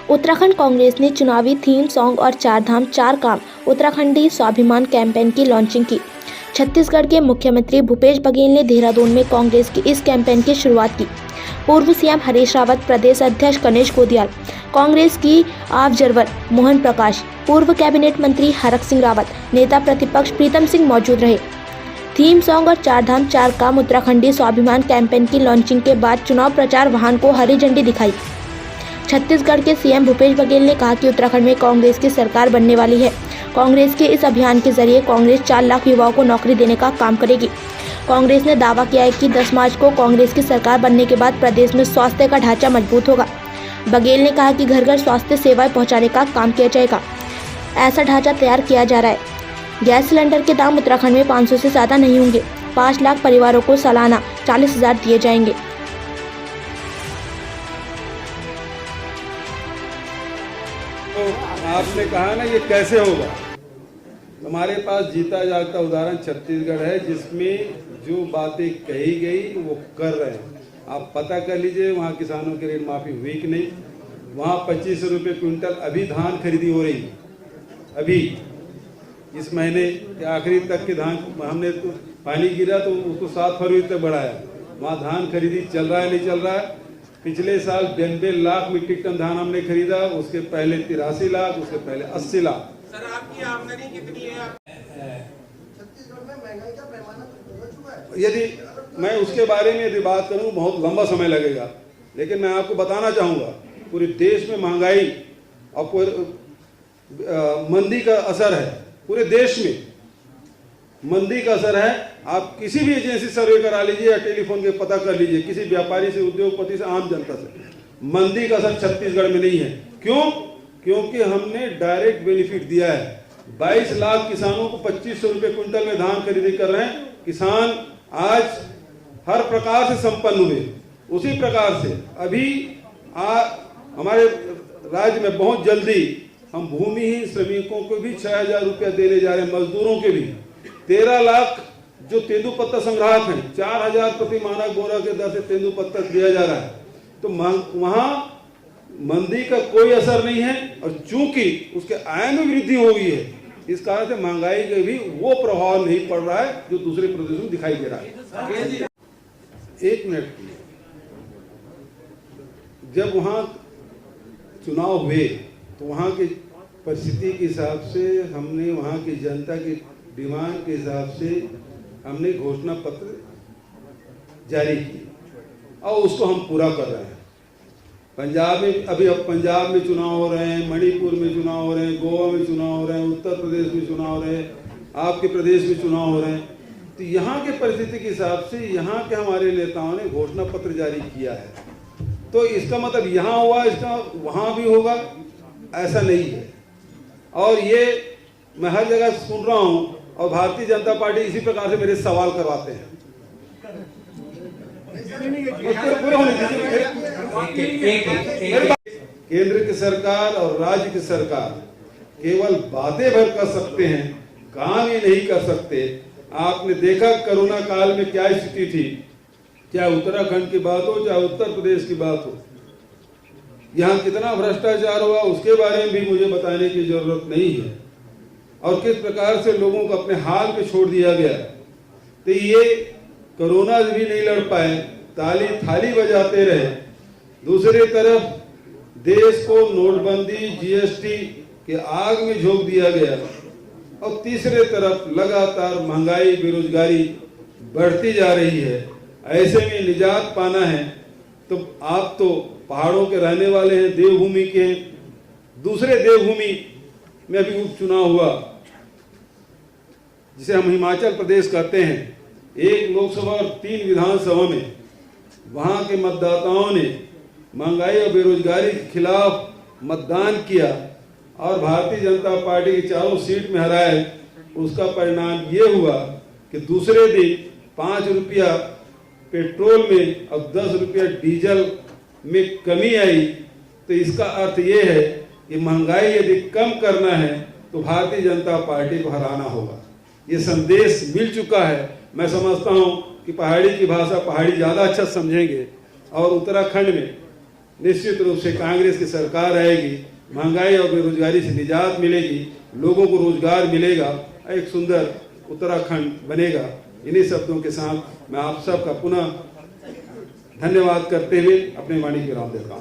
उत्तराखंड कांग्रेस ने चुनावी theme song और चार धाम चार काम उत्तराखंडी स्वाभिमान कैंपेन की लॉन्चिंग की। छत्तीसगढ़ के मुख्यमंत्री भूपेश बघेल ने देहरादून में कांग्रेस की इस कैंपेन की शुरुआत की। पूर्व सीएम हरीश रावत, प्रदेश अध्यक्ष गणेश गोदियाल, कांग्रेस की ऑब्जर्वर मोहन प्रकाश, पूर्व कैबिनेट मंत्री हरक सिंह रावत, नेता प्रतिपक्ष प्रीतम सिंह मौजूद रहे। थीम सॉन्ग और चार धाम चार काम उत्तराखंडी स्वाभिमान कैंपेन की लॉन्चिंग के बाद चुनाव प्रचार वाहन को हरी झंडी दिखाई। छत्तीसगढ़ के सीएम भूपेश बघेल ने कहा कि उत्तराखंड में कांग्रेस की सरकार बनने वाली है। कांग्रेस के इस अभियान के जरिए कांग्रेस 4 लाख युवाओं को नौकरी देने का काम करेगी। कांग्रेस ने दावा किया है कि 10 मार्च को कांग्रेस की सरकार बनने के बाद प्रदेश में स्वास्थ्य का ढांचा मजबूत होगा। बघेल ने कहा कि घर घर स्वास्थ्य सेवाएं पहुंचाने का काम किया जाएगा। ऐसा ढांचा तैयार किया जा रहा है। गैस सिलेंडर के दाम उत्तराखंड में 500 से ज्यादा नहीं होंगे। 5 लाख परिवारों को सालाना 40,000 दिए जाएंगे। तो आपने कहा ना ये कैसे होगा। हमारे पास जीता जागता उदाहरण छत्तीसगढ़ है, जिसमें जो बातें कही गई वो कर रहे हैं। आप पता कर लीजिए वहाँ किसानों की ऋण माफी हुई कि नहीं। वहाँ 2500 रुपये क्विंटल अभी धान खरीदी हो रही। अभी इस महीने के आखिरी तक के धान हमने तो पानी गिरा तो उसको 7 फरवरी तक बढ़ाया। वहाँ धान खरीदी चल रहा है नहीं चल रहा है। पिछले साल 92 लाख मीट्रिक टन धान हमने खरीदा, उसके पहले 83 लाख, उसके पहले 80 लाख। सर आपकी आमदनी कितनी है? छत्तीसगढ़ में महंगाई का पैमाना बदल चुका है। यदि मैं उसके बारे में यदि बात करूं बहुत लंबा समय लगेगा, लेकिन मैं आपको बताना चाहूंगा पूरे देश में महंगाई और मंदी का असर है। पूरे देश में मंदी का असर है। आप किसी भी एजेंसी सर्वे करा लीजिए या टेलीफोन के पता कर लीजिए, किसी व्यापारी से, उद्योगपति से, आम जनता से, मंदी का असर छत्तीसगढ़ में नहीं है। क्यों? क्योंकि हमने डायरेक्ट बेनिफिट दिया है। 22 लाख किसानों को 2500 रुपये क्विंटल में धान खरीदी कर रहे हैं। किसान आज हर प्रकार से संपन्न हुए। उसी प्रकार से अभी हमारे राज्य में बहुत जल्दी हम भूमिहीन श्रमिकों को भी 6,000 रुपया देने जा रहे हैं। मजदूरों के भी 13 लाख जो तेंदुपत्ता संग्राहक हैं, 4,000 प्रति मानक बोरा के दर से तेंदुपत्ता दिया जा रहा है। तो वहां मंदी का कोई असर नहीं है, और चूंकि उसके आय में वृद्धि हो गई है, इस कारण से महंगाई का भी वो प्रभाव नहीं पड़ रहा है जो दूसरे प्रदेशों में दिखाई दे रहा है। 1 मिनट, जब वहां चुनाव हुए तो वहां की परिस्थिति के हिसाब से हमने वहां की जनता की डिमांड के हिसाब से हमने घोषणा पत्र जारी की और उसको हम पूरा कर रहे हैं। पंजाब में अब पंजाब में चुनाव हो रहे हैं, मणिपुर में चुनाव हो रहे हैं, गोवा में चुनाव हो रहे हैं, उत्तर प्रदेश में चुनाव हो रहे हैं, आपके प्रदेश में चुनाव हो रहे हैं। तो यहाँ के परिस्थिति के हिसाब से यहाँ के हमारे नेताओं ने घोषणा पत्र जारी किया है। तो इसका मतलब यहाँ हुआ, इसका वहाँ भी होगा, ऐसा नहीं है। और ये मैं हर जगह सुन रहा हूँ, और भारतीय जनता पार्टी इसी प्रकार से मेरे सवाल करवाते हैं। केंद्र की सरकार और राज्य की सरकार केवल बातें भर कर सकते हैं, काम ही नहीं कर सकते। आपने देखा कोरोना काल में क्या स्थिति थी, चाहे उत्तराखंड की बात हो चाहे उत्तर प्रदेश की बात हो। यहाँ कितना भ्रष्टाचार हुआ उसके बारे में भी मुझे बताने की जरूरत नहीं है, और किस प्रकार से लोगों को अपने हाल पे छोड़ दिया गया। तो ये कोरोना भी नहीं लड़ पाए, ताली थाली बजाते रहे। दूसरी तरफ देश को नोटबंदी, जीएसटी के आग में झोंक दिया गया, और तीसरे तरफ लगातार महंगाई, बेरोजगारी बढ़ती जा रही है। ऐसे में निजात पाना है तो आप तो पहाड़ों के रहने वाले हैं, देवभूमि के। दूसरे देवभूमि में अभी उपचुनाव हुआ, जिसे हम हिमाचल प्रदेश कहते हैं, 1 लोकसभा और 3 विधानसभा में वहां के मतदाताओं ने महंगाई और बेरोजगारी के खिलाफ मतदान किया और भारतीय जनता पार्टी की 4 सीट में हराए। उसका परिणाम ये हुआ कि दूसरे दिन 5 रुपया पेट्रोल में और 10 रुपया डीजल में कमी आई। तो इसका अर्थ ये है कि महंगाई यदि कम करना है तो भारतीय जनता पार्टी को हराना होगा। ये संदेश मिल चुका है। मैं समझता हूँ कि पहाड़ी की भाषा पहाड़ी ज़्यादा अच्छा समझेंगे, और उत्तराखंड में निश्चित रूप से कांग्रेस की सरकार आएगी, महंगाई और बेरोजगारी से निजात मिलेगी, लोगों को रोजगार मिलेगा, एक सुंदर उत्तराखंड बनेगा। इन्हीं शब्दों के साथ मैं आप सबका पुनः धन्यवाद करते हुए अपनी वाणी की विराम देता हूँ।